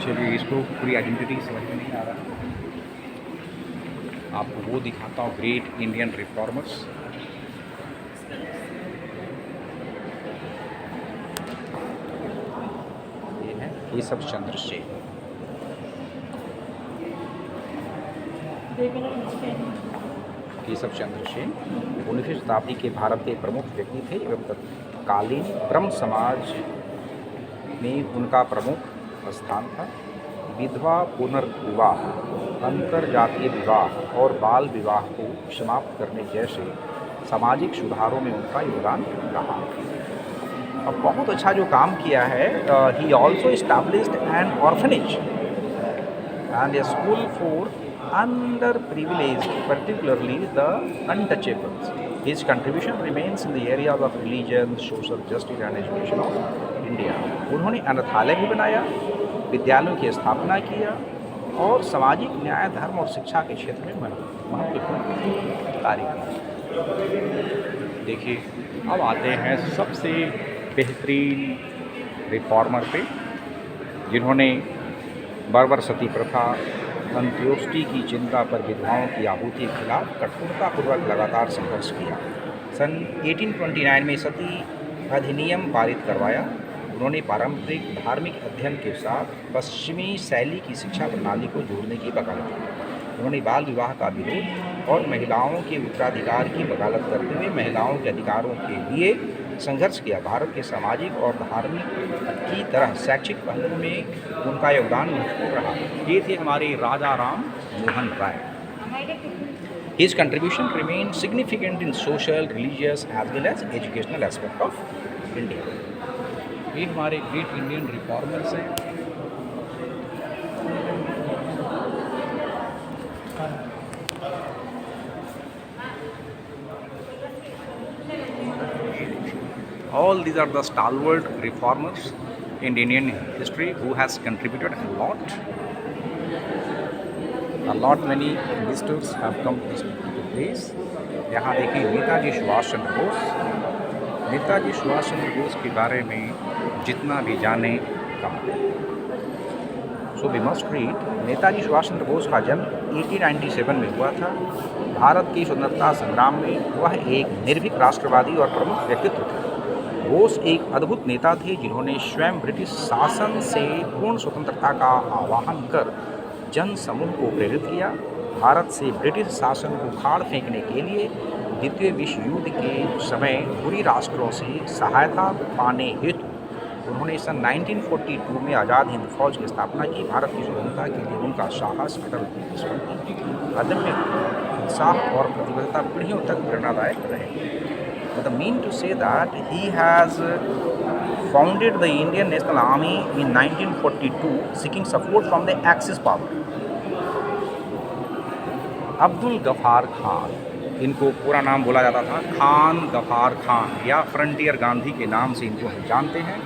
चलिए, इसको पूरी आइडेंटिटी समझ में नहीं आ रहा। आपको वो दिखाता हूँ, great Indian reformers. Keshav Chandra Sen. Keshav Chandra Sen 19वीं शताब्दी के भारत के प्रमुख व्यक्ति थे एवं तत्कालीन ब्रह्म समाज में उनका प्रमुख स्थान था। विधवा पुनर्विवाह, अंतर जातीय विवाह और बाल विवाह को समाप्त करने जैसे सामाजिक सुधारों में उनका योगदान रहा। अब बहुत अच्छा जो काम किया है। He also established N orphanage and A school for under privileged, particularly the untouchables. His contribution remains in the areas of religion, social justice and education of India. उन्होंने अनाथालय भी बनाया, विद्यालयों की स्थापना किया और सामाजिक न्याय, धर्म और शिक्षा के क्षेत्र में महत्वपूर्ण कार्य किया। देखिए, अब आते हैं सबसे बेहतरीन रिफॉर्मर पे, जिन्होंने बर्बर सती प्रथा, अंत्योष्टि की चिंता पर विधवाओं की आहुति के खिलाफ कठोरतापूर्वक लगातार संघर्ष किया। सन 1829 में सती अधिनियम पारित करवाया। उन्होंने पारंपरिक धार्मिक अध्ययन के साथ पश्चिमी शैली की शिक्षा प्रणाली को जोड़ने की वकालत की। उन्होंने बाल विवाह का विरोध और महिलाओं के उत्तराधिकार की वकालत करते हुए महिलाओं के अधिकारों के लिए संघर्ष किया। भारत के सामाजिक और धार्मिक की तरह शैक्षिक पहलू में उनका योगदान महत्वपूर्ण रहा। ये थे हमारे राजा Ram Mohan Roy. His contribution remained significant in social, religious as well as educational aspect of India। ये हमारे ग्रेट इंडियन रिफॉर्मर्स हैं। All these are the stalwart reformers in Indian history who has contributed a lot. Many visitors have come to this place. यहाँ देखिए नेताजी सुभाष चंद्र बोस। नेताजी सुभाष चंद्र बोस के बारे में जितना भी जाने कम। So we must read. Netaji Subhash Chandra Bose का जन्म 1897 में हुआ था। भारत की स्वतंत्रता संग्राम में वह एक निर्भीक राष्ट्रवादी और प्रमुख व्यक्तित्व थे। बोस एक अद्भुत नेता थे जिन्होंने स्वयं ब्रिटिश शासन से पूर्ण स्वतंत्रता का आह्वान कर जन समूह को प्रेरित किया। भारत से ब्रिटिश शासन को उखाड़ फेंकने के लिए द्वितीय विश्व युद्ध के समय पूर्वी राष्ट्रों से सहायता पाने हेतु उन्होंने सन 1942 में आज़ाद हिंद फौज की स्थापना की। भारत की स्वतंत्रता के लिए उनका साहस, अटल अदम्य उत्साह और प्रतिबद्धता पीढ़ियों तक प्रेरणादायक रहे। The mean to say that he has founded the Indian National Army in 1942 seeking support from the Axis power। Abdul Ghaffar Khan, इनको पूरा नाम बोला जाता था खान गफार खान या फ्रंटियर गांधी के नाम से इनको हम जानते हैं।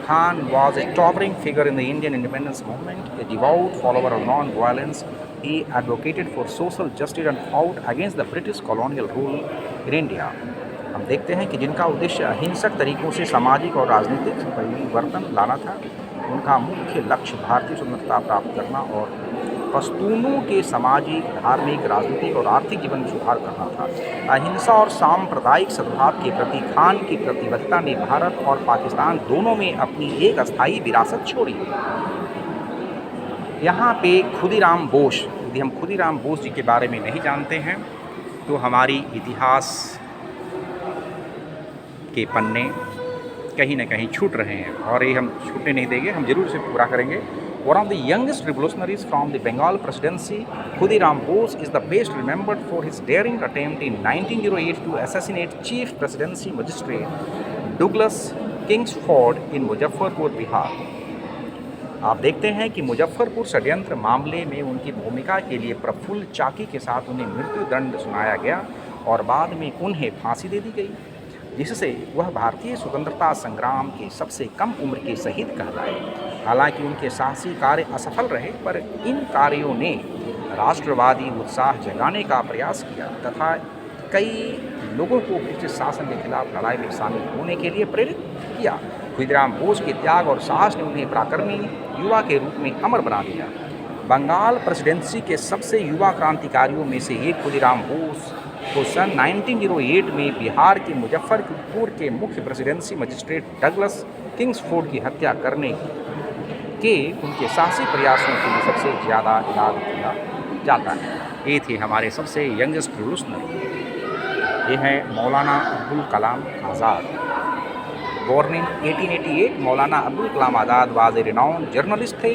Khan was a towering figure in the Indian independence movement, a devout follower of non-violence. He advocated for social justice and fought against the British colonial rule in India. हम देखते हैं कि जिनका उद्देश्य अहिंसक तरीकों से सामाजिक और राजनीतिक परिवर्तन लाना था, उनका मुख्य लक्ष्य भारतीय स्वतंत्रता प्राप्त करना और पश्तूनों के सामाजिक, धार्मिक, राजनीतिक और आर्थिक जीवन में सुधार करना था। अहिंसा और सांप्रदायिक सद्भाव के प्रति खान की प्रतिबद्धता ने भारत और पाकिस्तान दोनों में अपनी एक अस्थायी विरासत छोड़ी। यहाँ पे खुदीराम बोस, यदि हम खुदीराम बोस जी के बारे में नहीं जानते हैं तो हमारी इतिहास के पन्ने कहीं ना कहीं छूट रहे हैं, और ये हम छूटने नहीं देंगे, हम जरूर इसे पूरा करेंगे। One of the youngest revolutionaries from the Bengal presidency, Khudiram Bose is the best remembered for his daring attempt in 1908 to assassinate Chief Presidency Magistrate Douglas Kingsford in Muzaffarpur, Bihar. आप देखते हैं कि मुजफ्फरपुर षड्यंत्र मामले में उनकी भूमिका के लिए प्रफुल्ल चाकी के साथ उन्हें मृत्युदंड सुनाया गया और बाद में उन्हें फांसी दे दी गई, जिससे वह भारतीय स्वतंत्रता संग्राम के सबसे कम उम्र के शहीद कहलाए। हालांकि उनके साहसी कार्य असफल रहे, पर इन कार्यों ने राष्ट्रवादी उत्साह जगाने का प्रयास किया तथा कई लोगों को ब्रिटिश शासन के खिलाफ लड़ाई में शामिल होने के लिए प्रेरित किया। खुदीराम बोस के त्याग और साहस ने उन्हें पराक्रमी युवा के रूप में अमर बना दिया। बंगाल प्रेसिडेंसी के सबसे युवा क्रांतिकारियों में से एक खुदीराम बोस को सन 1908 में बिहार के मुजफ्फरपुर के मुख्य प्रेसिडेंसी मजिस्ट्रेट डगलस किंग्सफोर्ड की हत्या करने के उनके साहसी प्रयासों के लिए सबसे ज़्यादा याद किया जाता है। ये थे हमारे सबसे यंगेस्ट रिवोल्यूशनरी। ये हैं मौलाना अब्दुल कलाम आज़ाद। Born in 1888, Maulana Abdul Kalam Azad was a renowned journalist थे,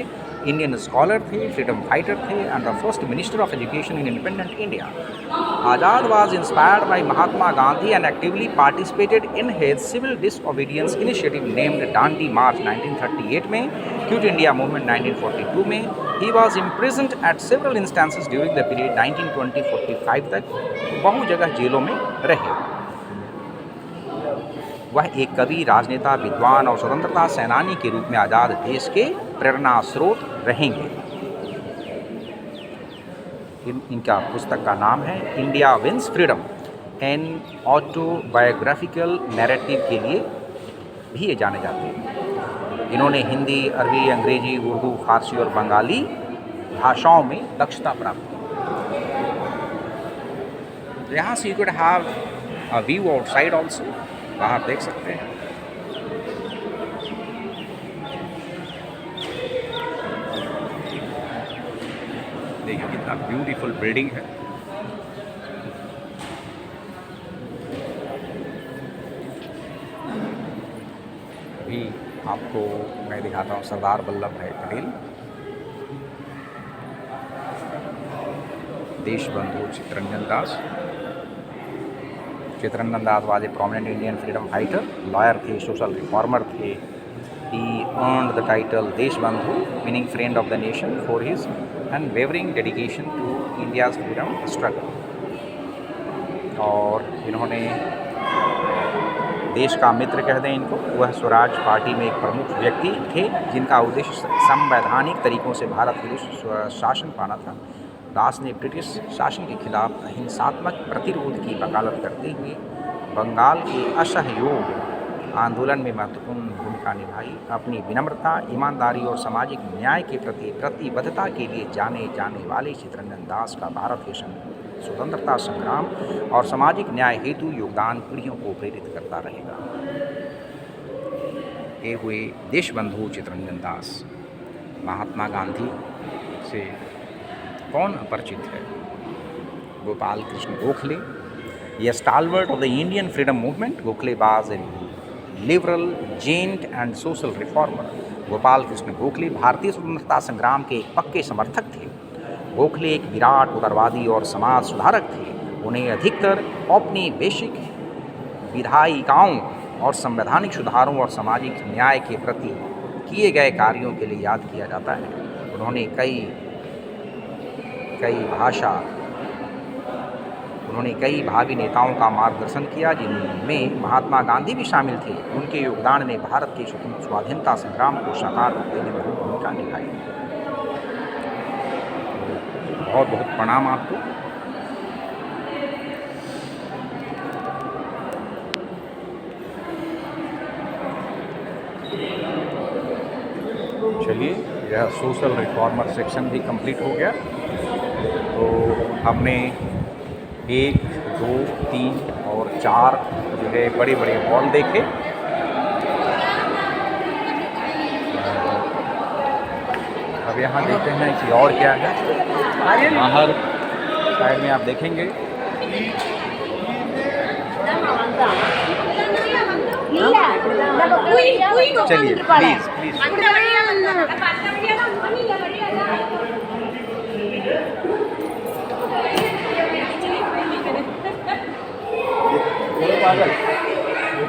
इंडियन स्कॉलर थे, फ्रीडम फाइटर थे and the first minister of education in independent India. Azad was inspired by Mahatma Gandhi and actively participated in his civil disobedience initiative named Dandi march 1938 में, quit India movement 1942 में। He was imprisoned at several instances during the period 1920-45 तक, बहु जगह जेलों में रहे। वह एक कवि, राजनेता, विद्वान और स्वतंत्रता सेनानी के रूप में आज़ाद देश के प्रेरणा स्रोत रहेंगे। इनका पुस्तक का नाम है India wins freedom, an autobiographical narrative के लिए भी ये जाने जाते हैं। इन्होंने हिंदी, अरबी, अंग्रेजी, उर्दू, फारसी और बंगाली भाषाओं में दक्षता प्राप्त की। यहाँ से you can have a view outside also, बाहर देख सकते हैं। देखिए कितना ब्यूटीफुल बिल्डिंग है। अभी आपको मैं दिखाता हूँ Sardar Vallabh Bhai Patel, Deshbandhu Chittaranjan Das. Chittaranjan Das was a prominent Indian freedom fighter, lawyer थे, सोशल रिफॉर्मर थे। He earned the title Deshbandhu, meaning friend of the nation, for his unwavering dedication to India's freedom struggle. और इन्होंने देश का मित्र कह दें इनको, वह स्वराज पार्टी में एक प्रमुख व्यक्ति थे जिनका उद्देश्य संवैधानिक तरीक़ों से भारत के शासन पाना था। दास ने ब्रिटिश शासन के खिलाफ अहिंसात्मक प्रतिरोध की वकालत करते हुए बंगाल के असहयोग आंदोलन में महत्वपूर्ण भूमिका निभाई। अपनी विनम्रता, ईमानदारी और सामाजिक न्याय के प्रति प्रतिबद्धता के लिए जाने जाने वाले चित्तरंजन दास का भारत के स्वतंत्रता संग्राम और सामाजिक न्याय हेतु योगदान पीढ़ियों को प्रेरित करता रहेगा। ये हुए देशबंधु चित्तरंजन दास। महात्मा गांधी से कौन अपरिचित है? गोपाल कृष्ण गोखले, ये stalwart of the Indian freedom movement. Gokhale was a liberal, gent and social reformer. Gopal Krishna Gokhale भारतीय स्वतंत्रता संग्राम के एक पक्के समर्थक थे। गोखले एक विराट उदारवादी और समाज सुधारक थे। उन्हें अधिकतर अपनी बेसिक विधायिकाओं और संवैधानिक सुधारों और सामाजिक न्याय के प्रति किए गए कार्यों के लिए याद किया जाता है। उन्होंने कई उन्होंने कई भावी नेताओं का मार्गदर्शन किया, जिनमें महात्मा गांधी भी शामिल थे। उनके योगदान ने भारत के स्वाधीनता संग्राम को साकार रूप देने में अहम भूमिका निभाई। बहुत बहुत प्रणाम आपको। चलिए, यह सोशल रिफॉर्मर सेक्शन भी कंप्लीट हो गया। तो हमने 1, 2, 3 और 4 जो है बड़े बड़े वॉल देखे। अब यहाँ देखते हैं कि और क्या है। बाहर साइड में आप देखेंगे चलिए प्लीज़ प्लीज़।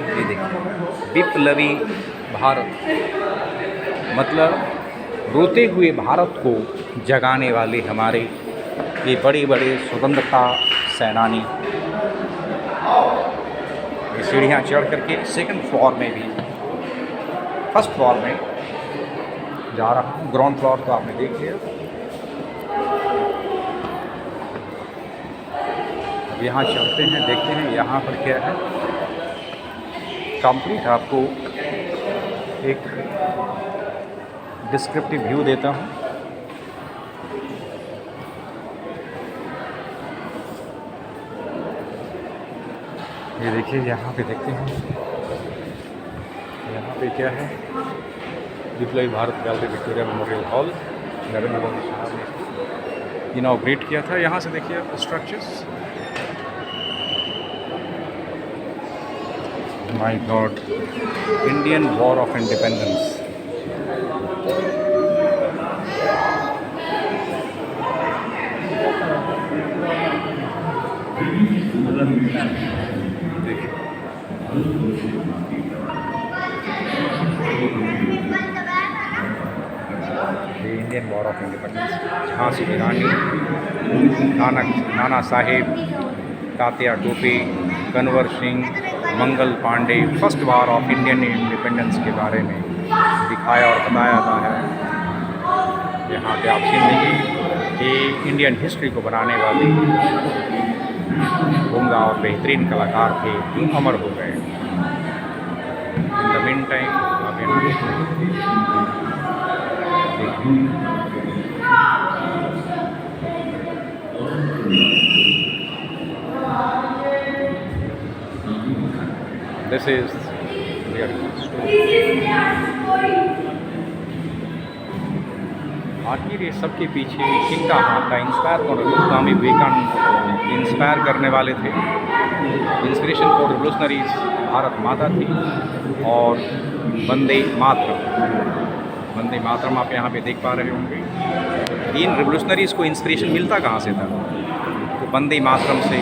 ये देखिए, विप्लवी भारत मतलब रोते हुए भारत को जगाने वाले हमारे ये बड़े बड़े स्वतंत्रता सेनानी। ये सीढ़ियाँ चढ़ करके सेकंड फ्लोर में भी, फर्स्ट फ्लोर में जा रहा हूँ। ग्राउंड फ्लोर तो आपने देख लिया। अब यहाँ चलते हैं, देखते हैं यहाँ पर क्या है। कंप्लीट आपको एक डिस्क्रिप्टिव व्यू देता हूँ। ये देखिए, यहाँ पे देखते हैं यहाँ पे क्या है। Biplabi Bharat gallery, Victoria memorial hall, Narendra Modi sahab ने इनॉग्रेट किया था। यहाँ से देखिए आप structures. My God, Indian war of independence. Indian war of independence, Jhansi की Rani, Nana Saheb, Tatya Tope, Kunwar Singh, Mangal Pandey, first war of Indian independence के बारे में दिखाया और बताया था है। यहाँ पे आप सीन देखिए कि इंडियन हिस्ट्री को बनाने वाले उम्दा और बेहतरीन कलाकार थे जो अमर हो गए। इन द मीन टाइम आप यहाँ देखिए, दिस इज रियल स्टोरी। आखिर ये सबके पीछे किसका हाथ था? इंस्पायर कौन रहा? स्वामी विवेकानंद इंस्पायर करने वाले थे। इंस्पिरेशन फॉर रिवोल्यूशनरीज भारत माता थी और वंदे मातरम आप यहाँ पे देख पा रहे होंगे। इन रिवोल्यूशनरीज को इंस्पिरेशन मिलता कहाँ से था? तो वंदे मातरम से,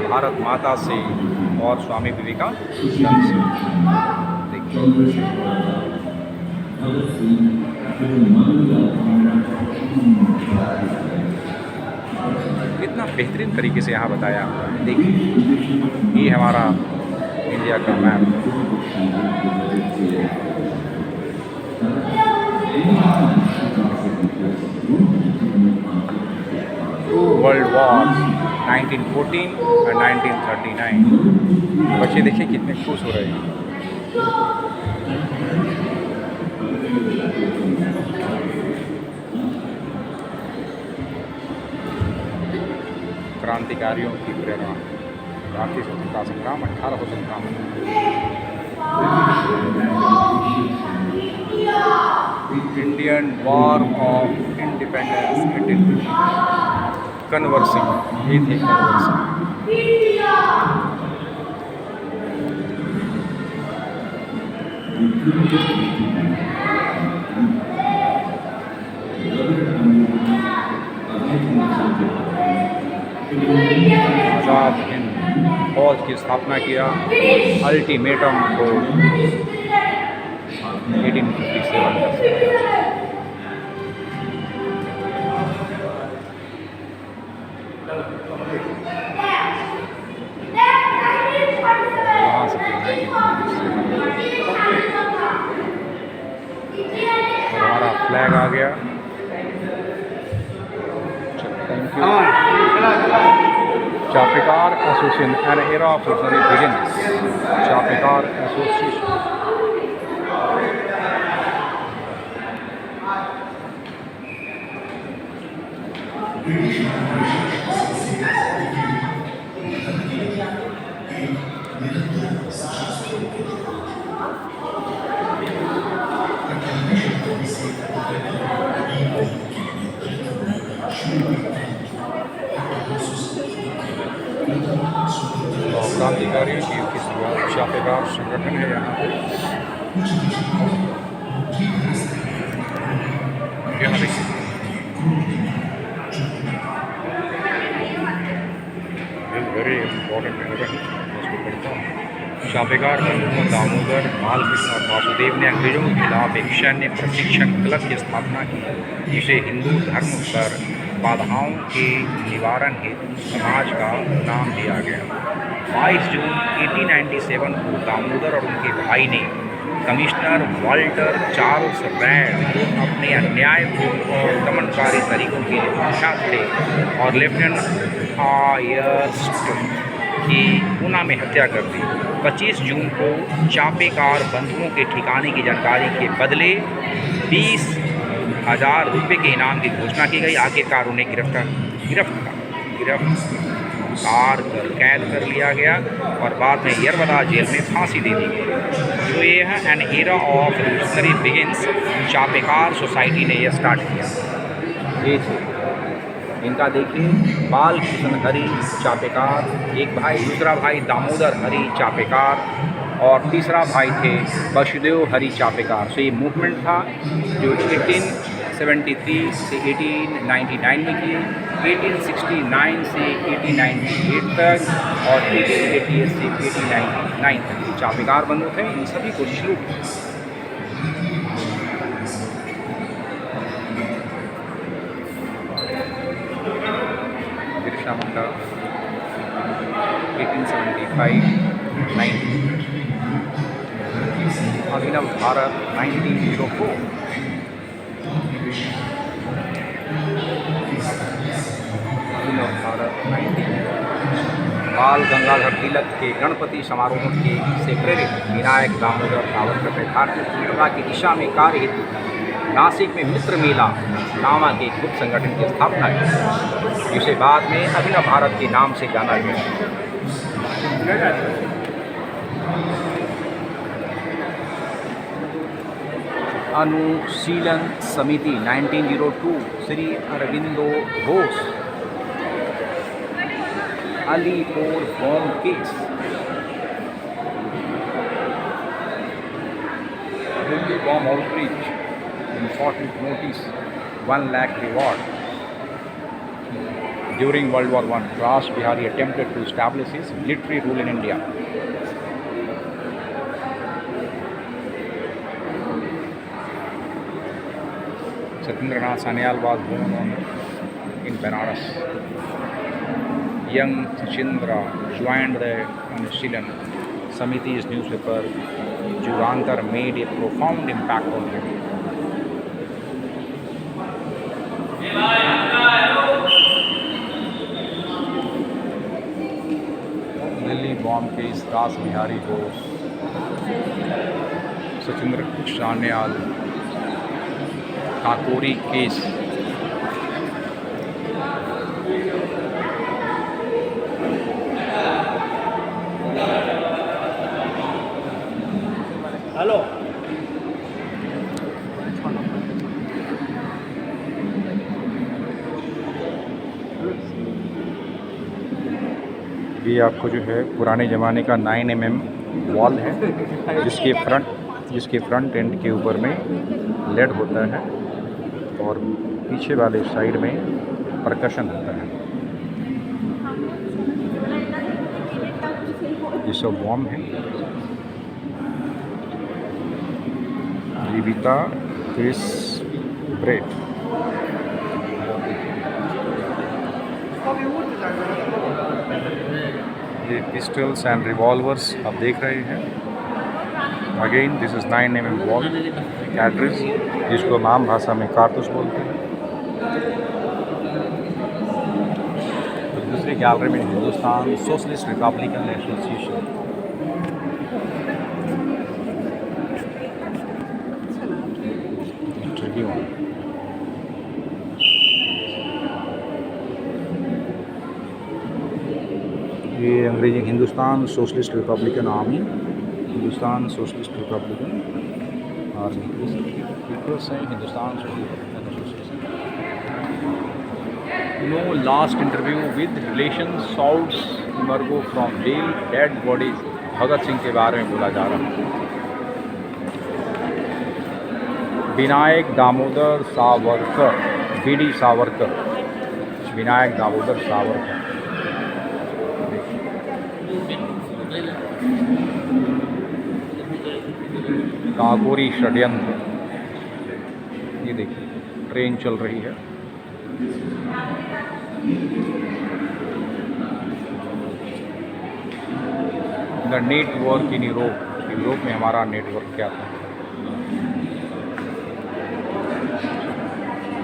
भारत माता से और स्वामी विवेकानंद से। देखिए कितना बेहतरीन तरीके से यहाँ बताया हुआ है। देखिए, ये हमारा इंडिया का मैप। वर्ल्ड वॉर 1914 और 1939। बच्चे देखिए कितने खुश हो रहे हैं। क्रांतिकारियों की प्रेरणा, भारतीय स्वतंत्रता संग्राम 1857। Indian war of independence, Kanwar Singh, ये थे कन्वर सिंह। आज़ाद हिंद फौज की स्थापना किया। अल्टीमेटम को 1857 का। Chapekar Association, an era of revolutionary begins. Chapekar Association. और क्रांतिकारियों की युग की शुरुआत छापेदार संगठन है यहाँ पे। यहाँ देखिए वेरी इम्पोर्टेंट इवेंट उसको पढ़ता हूँ। छापेकार बंधुओं दामोदर बालकृष्ण और वासुदेव ने अंग्रेजों के खिलाफ एक सैन्य प्रशिक्षण क्लब की स्थापना की, जिसे हिंदू धर्म पर बाधाओं के निवारण हेतु समाज का नाम दिया गया। 22 जून 1897 को दामोदर और उनके भाई ने कमिश्नर वाल्टर चार्ल्स रैड अपने अन्यायपूर्ण और दमनकारी तरीकों के लिए पीछा थे और लेफ्टिनेंट आयर्स्ट की पूना में हत्या कर दी। 25 जून को चापेकार बंधुओं के ठिकाने की जानकारी के बदले 20,000 रुपये के इनाम की घोषणा की गई। आखिरकार उन्हें गिरफ्तार कर कैद कर लिया गया और बाद में यरवदा जेल में फांसी दे दी गई। तो ये है an era of revolutionary begins. Chapekar society ने यह स्टार्ट किया। ये थे इनका देखिए बालकृष्ण हरि चापेकार, एक भाई, दूसरा भाई दामोदर हरि चापेकार और तीसरा भाई थे वसुदेव हरि चापेकार। सो ये मूवमेंट था जो 1873 से 1899 में किए, 1869 से 1898 तक और 1888 से 1899 तक ये चापेकार बंधु थे। इन सभी को शुरू बिरसा मुंडा 1875 90, अभिनव भारत 1904, अभिनव भारत 19, बाल गंगाधर तिलक के गणपति समारोह के से प्रेरित विनायक दामोदर सावरकर ने भारतीय स्वतंत्रता की दिशा में कार्य हेतु नासिक में मित्र मेला नामक एक गुप्त संगठन की स्थापना की, जिसे बाद में अभिनव भारत के नाम से जाना गया। अनुशीलन समिति 1902 Shri Aurobindo Ghosh, Alipur bomb case, Delhi bomb outreach, important notice, 1 lakh reward. During World War I, Raj Bihari attempted to establish his military rule in India. Satyendranath Sanyal was born in Banaras. Young Sachendra joined the Anushilhan Samiti's newspaper. Jurantar made a profound impact on him. Delhi bomb case, रास Bihari Ghosh, Sachindra Sanyal, Kakori case, hello ये आपको जो है पुराने ज़माने का 9 mm wall है, जिसके फ्रंट एंड के ऊपर में लेड होता है और पीछे वाले साइड में परकशन होता है। ये सब वॉर्म है। जीविता क्रिस ब्रेड, ये पिस्टल्स एंड रिवॉल्वर्स आप देख रहे हैं। Again this is 9 mm ball cartridge, जिसको आम भाषा में कारतूस बोलते हैं। तो दूसरी हिस्ट्री गैलरी में Hindustan socialist republican association. Tribune, ये अंग्रेजी Hindustan socialist republican army, Hindustan socialist republican army से Hindustan socialist association. No last interview with relation साउट्स इमरगो from jail, dead bodies. Bhagat Singh के बारे में बोला जा रहा है। विनायक दामोदर सावरकर, वीडी सावरकर, विनायक दामोदर सावरकर। काकोरी षड्यंत्र, ये देखिए ट्रेन चल रही है। The network in Europe, Europe में हमारा नेटवर्क क्या था।